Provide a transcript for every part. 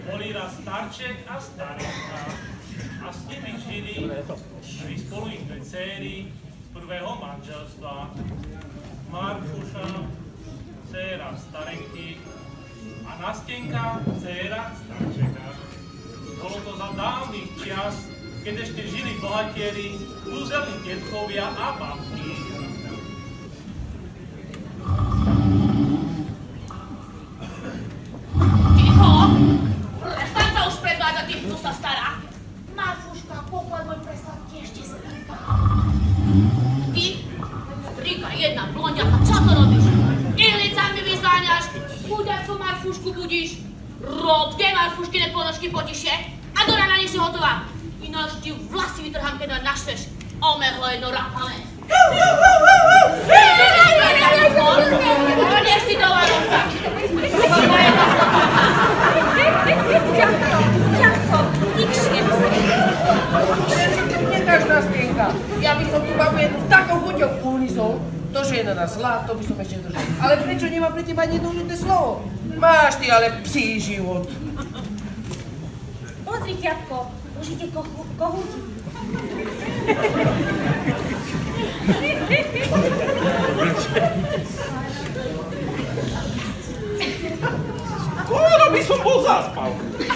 Boli raz starček a starenka a s nimi žili spolu ich dve dcéry z prvého manželstva. Marfuša, dcéra starenky a Nastenka, dcéra starčeka. Bolo to za dávnych čias, keď ešte žili bohatieri, kúzelní detkovia a babky. Jedna blondiaka, čo to robíš? Ihlicami vyzváňaš, chuďacu Marfušku budíš, rob tie Marfuškine ponožky potišie a do rána nie si hotová. Ináč ti vlasy vytrhám, keď ma naštveš, omerlo jedno rápale. Hodneš si do varovca. Ďako, nikšie. Nedáš nás, Pienka. Ja by som tu babu jednu s takou chuťou unisol. To, že je na nás zlá, to by som ešte držal. Ale prečo nemá pre teba ani jedno ľudné slovo? Máš ty ale psí život. Pozri, ťapko, užite kohúti. Skoro by som bol zaspal.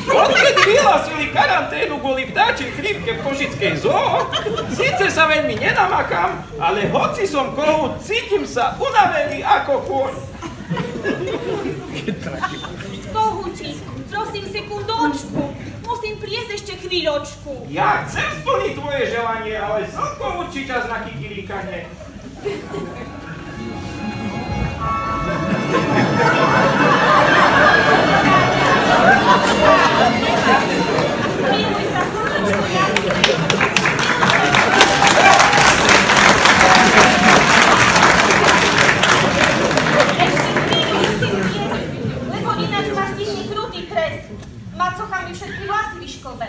Odkedy vyhlásili karanténu kvôli vtáčej chrípke v Košickej zoo, síce sa veľmi nenamakám, ale hoci som kohút, cítim sa unavený ako kôň. Kohúti, prosím sekundočku, musím priesť ešte chvíľočku. Ja chcem splniť tvoje želanie, ale som kohúči čas na kikiríkanie. Lebo ináč ma stihne krutý trest. Macocha mi všetky vlasy vyškobe.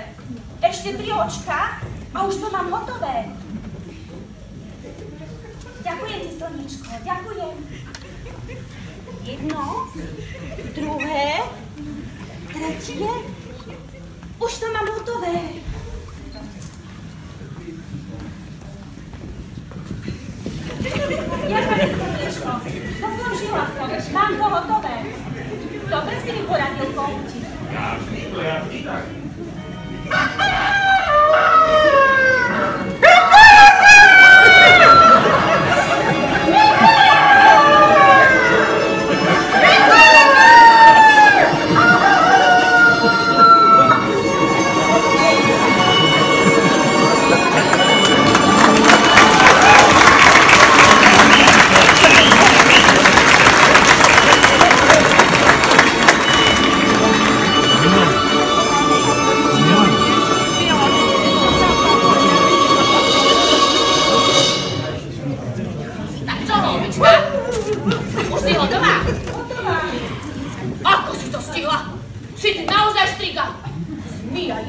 Ešte 3 očka a už to mám hotové. Ďakujem ti, slničko, ďakujem. Jedno, druhé, tretie. Už to mám hotové. Ďakujem, slničko. Poslúžila som, mám to hotové. Dobre si mi poradil, kohúti. Ja vždy tak.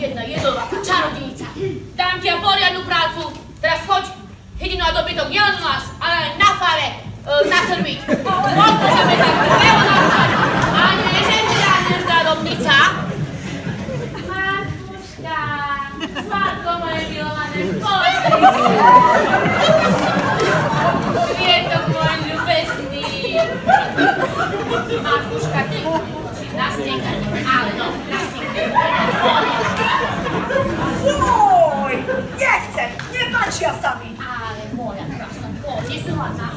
Jedna jedovaká čarodejnica. Dám ti poriadnu prácu. Teraz choď, hydinu a dobytok nielen u nás, ale aj na fare nakrmiť. Koľko sa mi tak neonárkať. A nie, že si dáš darobnica. Marfuška, sladko moje milované, pozri si. Kvietok môj ľubesný. Marfuška, ty Nastenka, ale no, Nastenka. Fuj, nechcem, nepáčia sa mi. Ale moja krásna, poď, nie si hladná.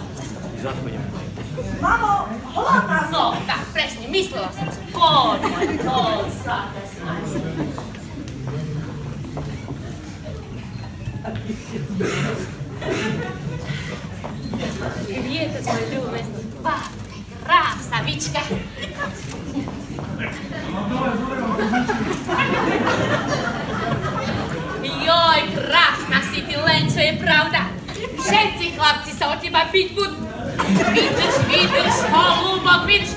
Mamo, hladná som. No, tak, presne, myslela som si. Poď, poď, sa. Kvietok môj ľubesný, krásavička. Joj, krásna si ty, len čo je pravda. Všetci chlapci sa od teba piť budú. Vydrž, holúbok, vydrž.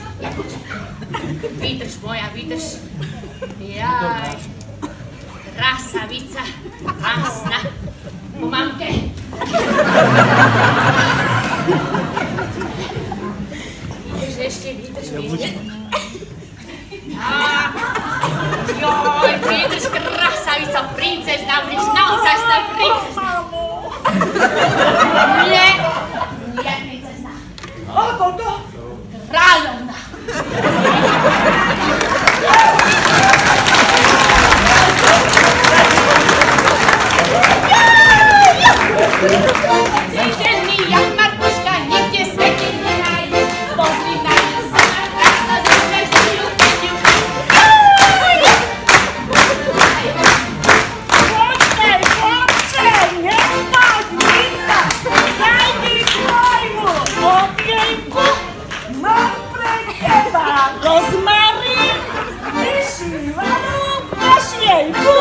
Vydrž moja, vydrž. Jaj. Krasavica. Krásna. Po mamke. Vydrž ešte, vydrž. Joj, vydrž, krasavica, princezna, budeš naozajstná princezna. Nie, nie princezna. Ako to? Kráľovna. Ženy, jak Martuška, nikde svete nenájde. Pozri na ňu sa, krásna zeme, žijú peťu. Chłopcze, nie tak, Wita! Zajmij twojmu okienku! Mam pre teba rozmaryn i śliwanu maśnienku!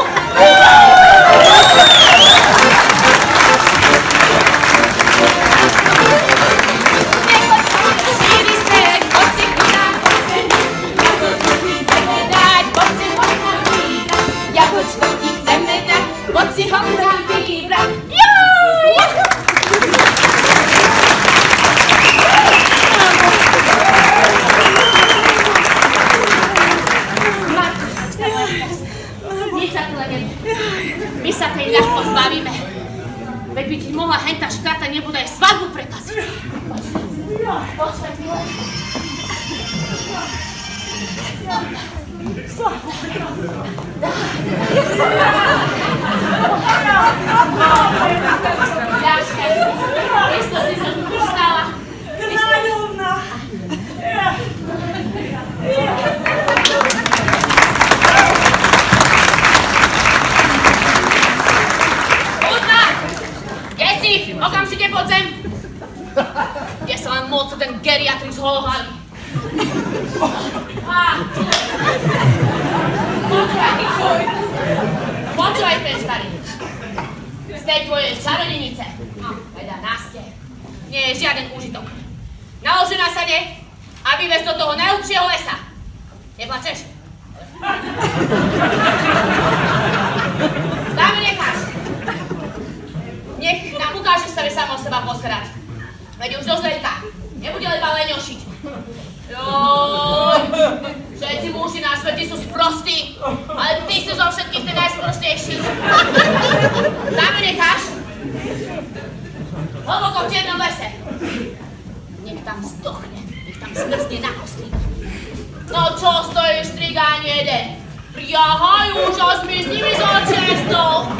My sa tej ľahko zbavíme. Veď by ti mohla henta škrata nebude aj svadbu prekaziť. Počkaj, milé. Ľaškaj si. Isto si sa tu pristala. Kráľovna! Okamžite poď sem! Kde sa len môcť ten geriatrik z holohlavy? Počúvaj, ten starý. Z tej tvojej čarodenice, teda náste, nie je žiaden úžitok. Naloži na sane a vyvez do toho najhlbšieho lesa. Neplačeš? Tam ju necháš. Nech nám ukáže sa, vie sama o seba posrať. Veď je už dosť veľká. Nebude leba leňošiť. Joj, všetci muži na svete sú sprostí, ale ty si zo všetkých ten najsprostejší. Tam ju necháš. Hlboko v čiernom lese. Nech tam zdochne, nech tam zmrzne na kosti. No čo stojíš, strigáň jeden? Jahaj už a zmizni mi za cestou.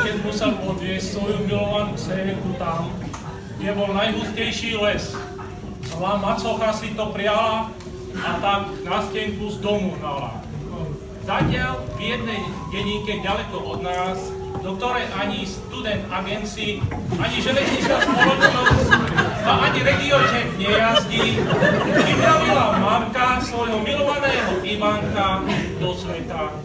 Keď musel odviesť svoju milovanú dcéru tam, kde bol najhustejší les. Zlá macocha si to priala a tak na stenku z domu hnala. Zatiaľ v jednej denníke ďaleko od nás, do ktorej ani student agency, ani železničná spoločnosť a ani regioček nejazdí, vypravila mamka svojho milovaného Ivanka do sveta.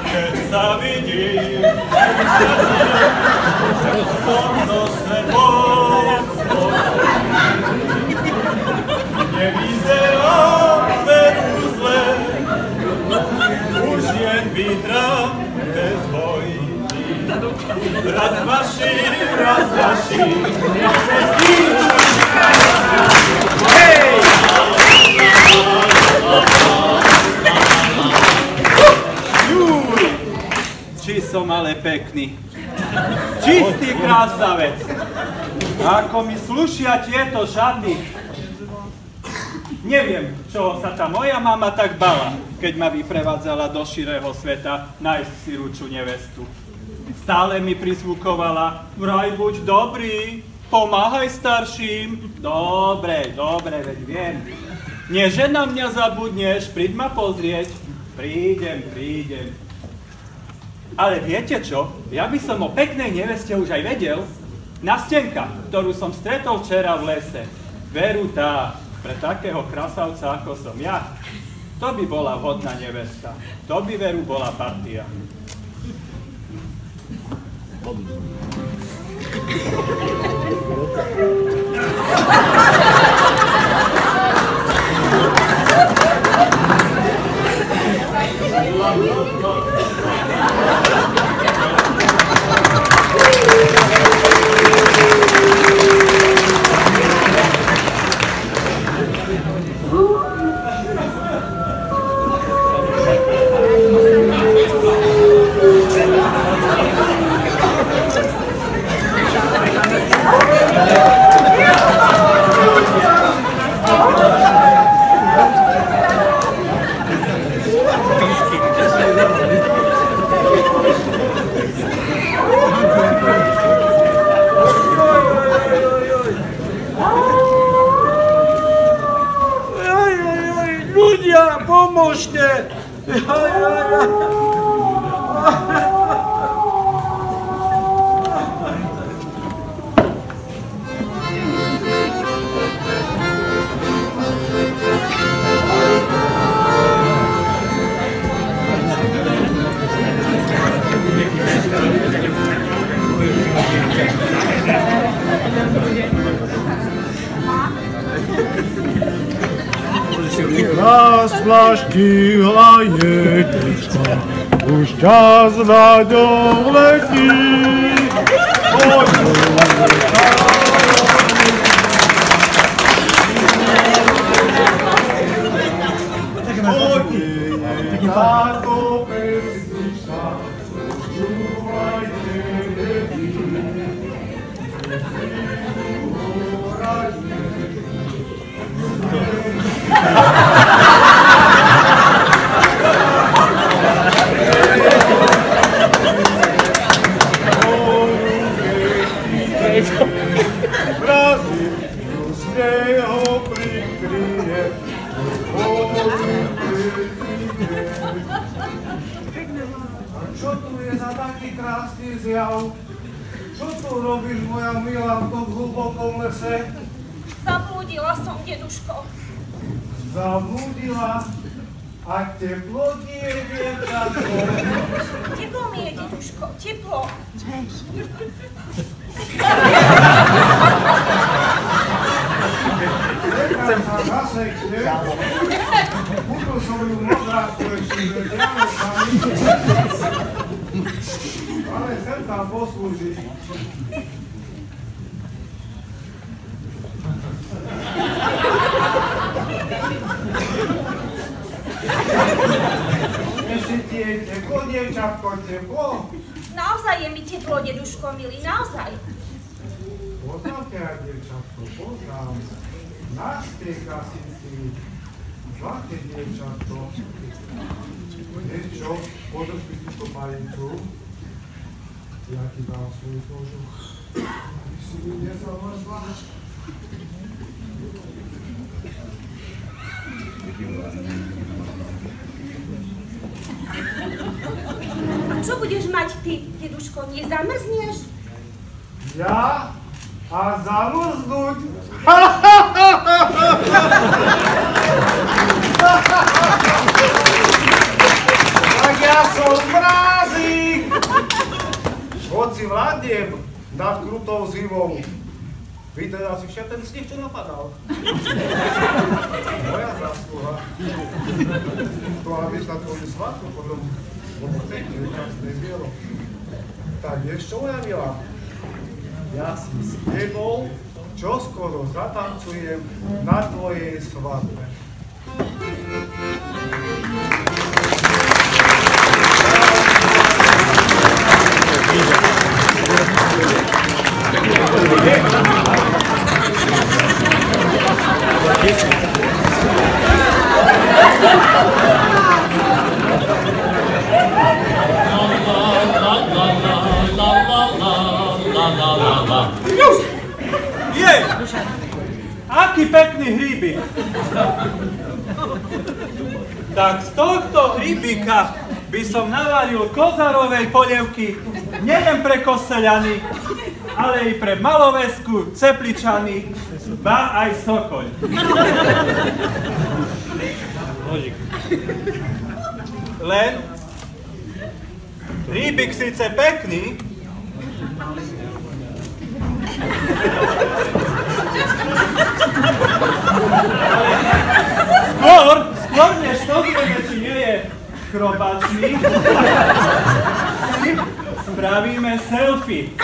Keď sa vidím, som do sebou nevyzerám veru zle, už jen vytrám bez bojí. Raz vaši, hej! Či som ale pekný, čistý krásavec, ako mi slušia tieto šaty. Neviem, čoho sa tá moja mama tak bala, keď ma vyprevádzala do širého sveta nájsť si ruču nevestu. Stále mi prizvukovala, vraj buď dobrý, pomáhaj starším. Dobre, veď viem. Nie, že na mňa zabudneš, príď ma pozrieť. Prídem. Ale viete čo? Ja by som o peknej neveste už aj vedel. Nastenka, ktorú som stretol včera v lese. Veru tá, pre takého krasavca ako som ja, to by bola vhodná nevesta. To by veru bola partia. Pomóżcie! Rozplaszczyła jedynka, już czas na nią leci. Čo tu je za taký krásny zjav? Čo tu robíš, moja milá, v tom hlbokom lese? Zablúdila som, deduško. Zablúdila? A teplo ti je, dievčatko? Teplo mi je, deduško, teplo. Nechám sa zasekne. Kúpil som ju modráku ešte veďanokami. Ale sem tam poslúži. Ešte ti je teplo, dievčatko, teplo? Naozaj je mi teplo, deduško, milý, naozaj. Poznám ťa, dievčatko, poznám. Nastieka si zlaté, dievčatko. Vieš čo, podrž mi túto palicu. Ja ti dám svoju kožuch, aby si mi nezamrzla. A čo budeš mať ty, deduško, nezamrzneš? Ja? A zamrznúť? Tak ja som mrázik! Hoci vládnem nad krutou zimou. Vyteral si však ten sneh, čo napadal. Moja zásluha. To aby sa tvoju svátku potom pekne krásne bielo. Tak vieš čo, moja milá? Ja si s tebou čoskoro zatancujem na tvojej svadbe. Jej! Aký pekný hríbik! Tak z tohto hríbika by som navaril kozárovej polievky nielen pre Kosteľany, ale i pre Malovesku, Cepličany, ba aj Sokoľ. Len rýbik síce pekný, skôr než to zvieme, či nie je chrobačný, spravíme selfie,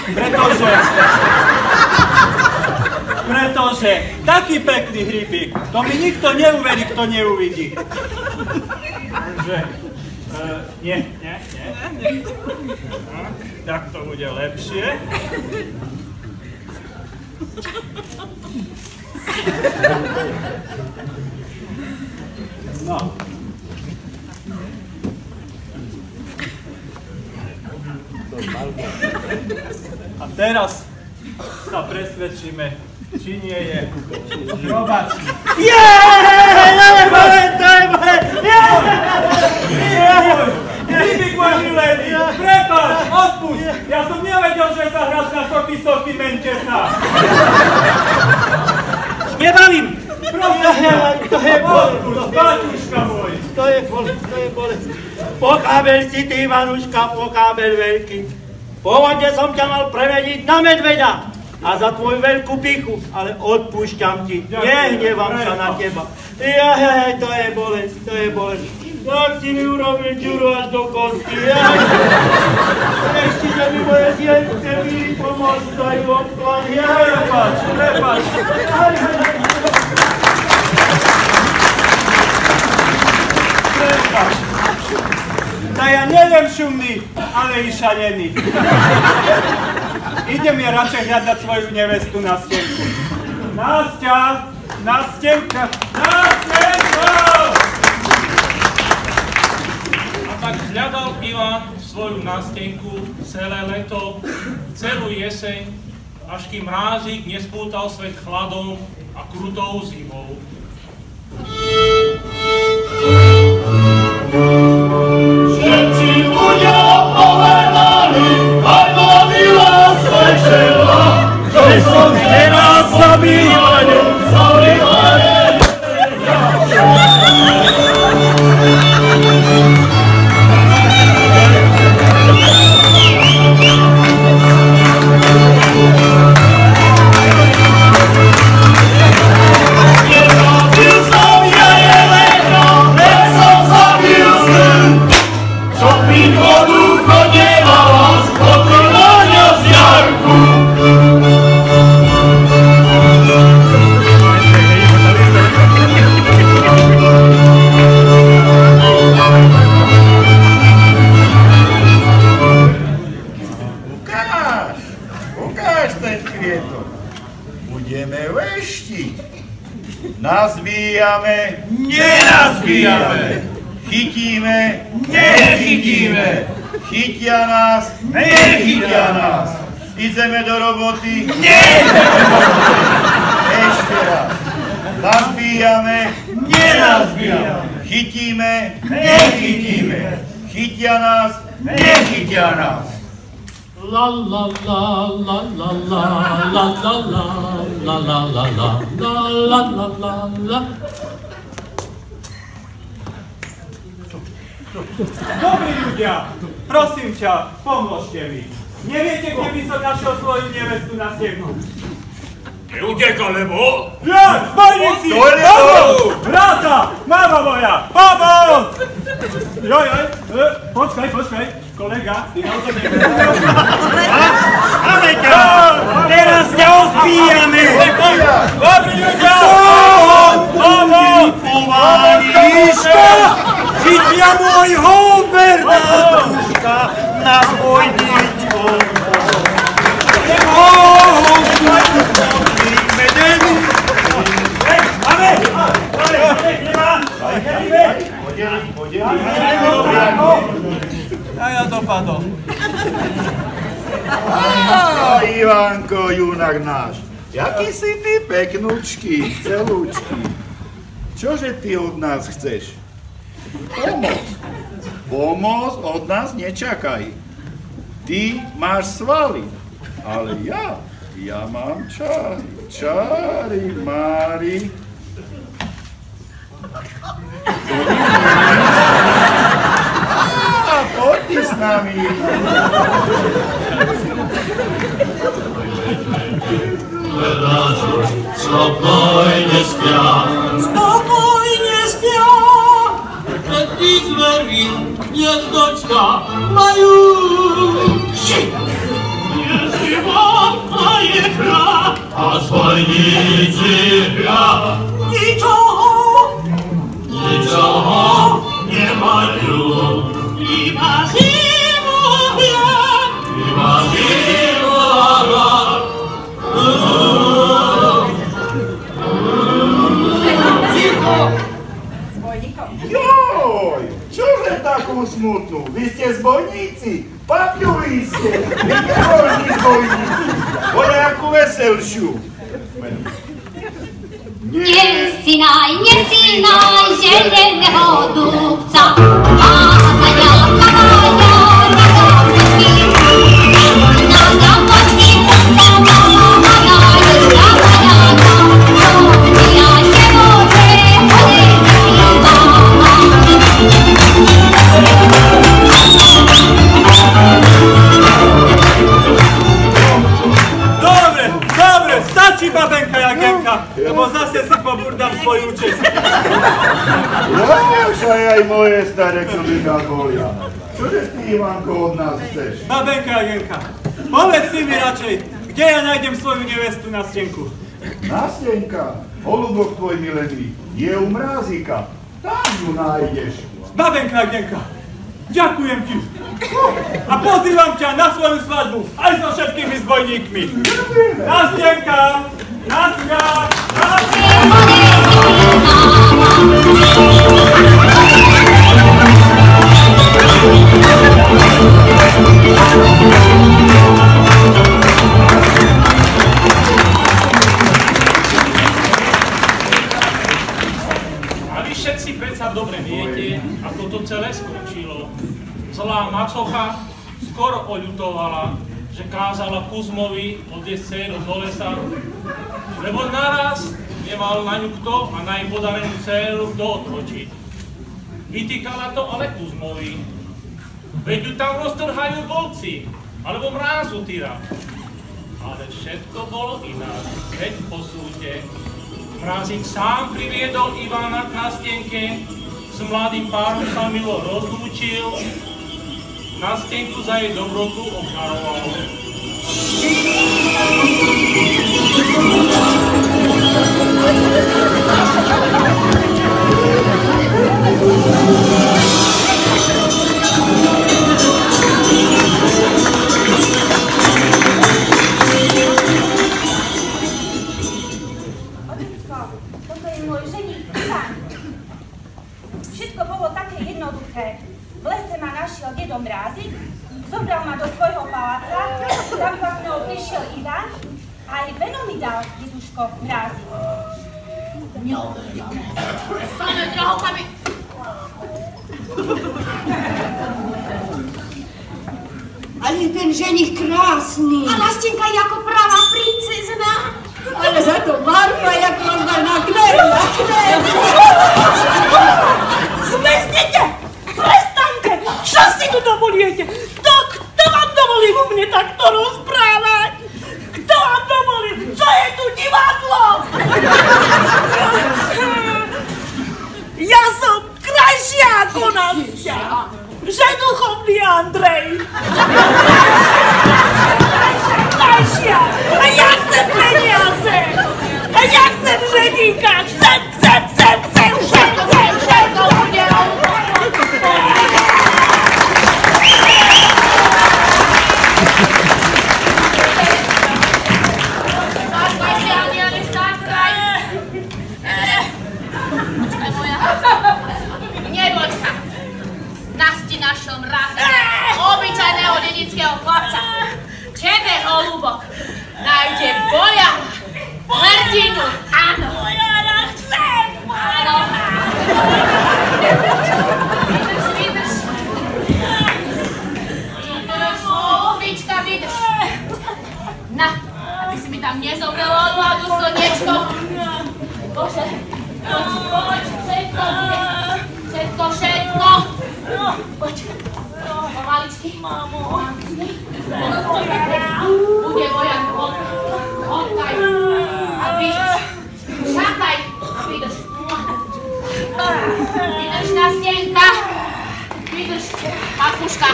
pretože taký pekný hríbik, to mi nikto neuverí, kto neuvidí. Takže, nie. Tak to bude lepšie. No. A teraz sa presvedčíme, či nie je chrobačný. Rybík môj milený, prepáč, odpusť, ja som nevedel, že sa hráš na soky Manchesa. Nebavím! To je odpusť, Batuška môj. To je bolesť. Pokábel si ty, Ivanuška, pokábel veľký. Pôvodne som ťa mal premeniť na medveďa a za tvoju veľkú pichu, ale odpúšťam ti, nehnevam sa na teba. To je bolesť. Tak si mi urobil ďuru až do kosti. Ešte, že mi moje zjenské míry pomôcť dajú obklad. Prepáč. Da ja neviem šumný, ale i šalený. Idem ja radšej hľadať svoju nevestu na stenku. Nástenka! A tak hľadal Ivan svoju nástenku celé leto, celú jeseň, až kým mrázik nespútal svet chladom a krutou zimou. Všetci ľudia povedali, aj mladila slyšela, že som teraz zabíjane, Nazbíjame, nenazbíjame, chytíme, nechytíme, chytia nás, nechytia nás, ideme do roboty, ešte raz, nazbíjame, nenazbíjame, chytíme, nechytíme, chytia nás, nechytia nás. La la la la la la la la la la la la la la la la. Dobrí ľudia, prosím ťa, pomôžte mi. Neviete, kde by som našiel svoju nevestu na stenku? Neuteka, lebo? Ja, spojníci! Bráta, mama moja, pomoc! Joj, počkaj, kolega, ty na to nevieš. Máme ťa! Teraz ťa ozbíjame! Dobrí ľudia! Pomoc! Povalíška! Chytia môjho Bernardúška na spojničku! A ja dopadol. Ivanko, junak náš, jaký si ty peknúčky, celúčky. Čože ty od nás chceš? Pomoc. pomoc od nás nečakaj. Ty máš svaly, ale ja mám čary. Čary, Mári. Poď ty s nami. Spokojne spia. Spokojne spia. Keď tí zverí hniezdočka majú. Jest život a je hra a zbojníci hra. Ničoho nemajú. Iba zimu hľad. Iba zimu hľad. Joj, čože takú smutnú? Vy ste zbojníci, papľuví ste, vy nevoľní zbojníci, voľakú veselšiu. Nesínaj zeleného dúbca, babenka Jagenka, lebo zase si poburdám svoju čest. Už aj moje staré kolína bolia. Čože ty, Ivanko, od nás chceš? Babenka Jagenka, povedz si mi radšej, kde ja nájdem svoju nevestu na stenku? Nastenka, holubok tvoj milený, je u Mrázika, tam ju nájdeš. Babenka Jagenka, ďakujem ti. A pozývam ťa na svoju svadbu, aj so všetkými zbojníkmi. Nastenka! Naska! A vy všetci predsa dobre viete, ako to celé skončilo. Zlá macocha skoro oľutovala, že kázala Kuzmovi odviesť dcéru do lesa, lebo naraz nemal na ňu kto a na jej podarenú dcéru kto otročiť. Vytýkala to ale Kuzmovi. Veď ju tam roztrhajú vlci, alebo mrázotyra. Ale všetko bolo inak. Veď posúďte. Mrázik sám priviedol Ivana k nastenke, s mladým párom sa milo rozlúčil, nastenku za jej dobrotu obdaroval. Otecko, toto je môj ženík Ivan. Všetko bolo také jednoduché. V lese ma našiel dedo Mrázik, zobral ma do svojho paláca, tam za mnou prišiel Ivan a aj veno mi dal Jezuško Mrázik. Neuveriteľné. Same drahokami. Ale ten ženich krásny. A Nastenka je ako pravá princezna. Ale za to barva, jak rozdaná kner. Zmestnete! Prestaňte! Čo si tu dovolujete? Kto vám dovolí u mne takto rozprávať? Kto vám dovolí? Čo je tu divadlo? Ja som krajšia ako Nastia. Že duchovný Andrej. Krajšia. A ja chcem peniaze. A ja chcem ženíka. Chcem. Neboj sa. Nasti našiel Mrázek, obyčajného dedického chlapca. Tebe, holúbok, nájde bojara, hrdinu, áno. Bojara chcem! Vydrž na stienka. Vydrž, Markuška.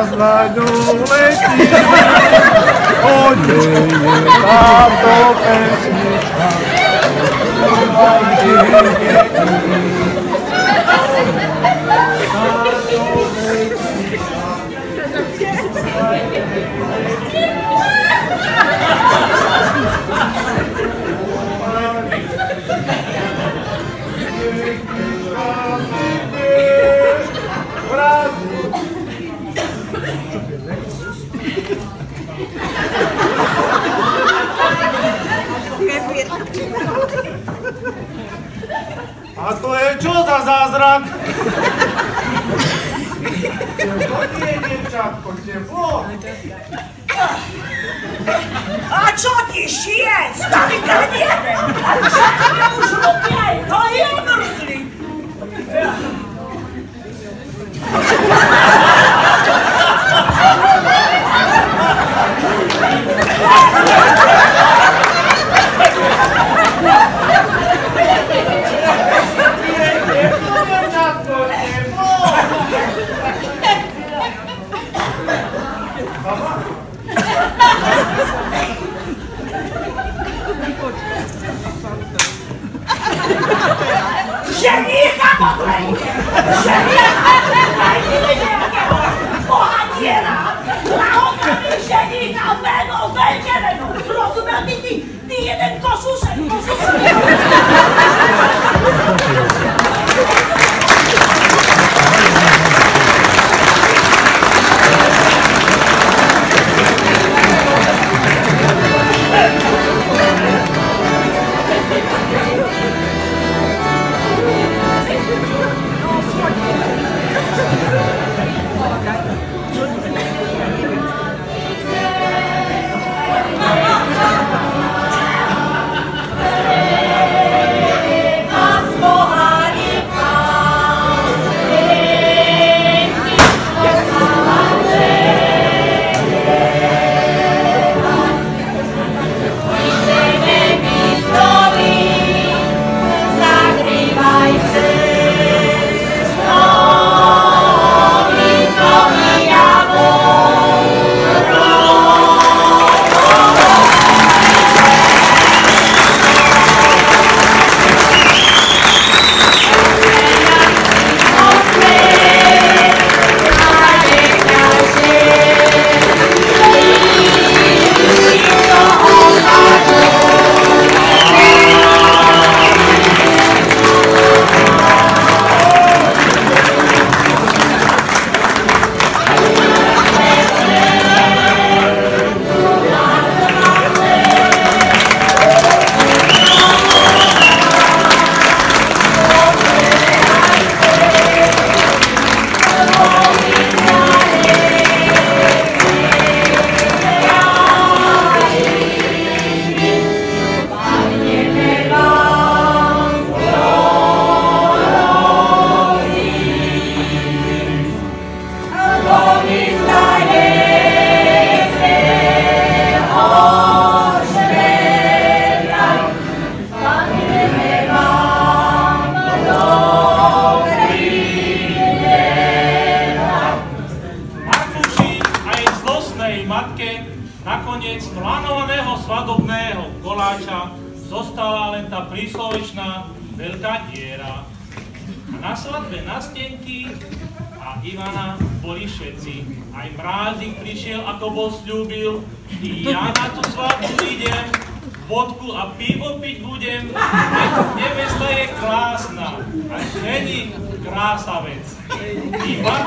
Znadu letí, o nej je táto pesnička. A to je čo za zázrak? To nie je, dievčatko, teplo. A čo ti šije? Stavi kad jeden! Čo ti je už ruke? To je mrzli! Ženíka podlejte! Ženíka podlejte nejakého bohatiera! Nahodami ženíka veno, veľké veno! Rozumel mi ty jeden košušek! Nakoniec plánovaného svadobného koláča zostala len tá príslovečná veľká diera. A na svadbe Nastenky a Ivana boli všetci. Aj Mrázik prišiel, ako bol sľúbil. I ja na tú svadbu idem, vodku a pivo piť budem. Nevesta je krásna a ženich krásavec. Ivan...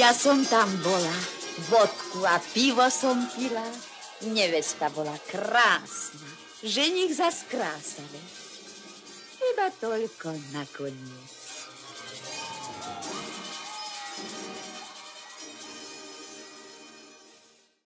Ja som tam bola, vodku a pivo som pila, nevesta bola krásna, ženich zas krásavý. Iba toľko nakoniec.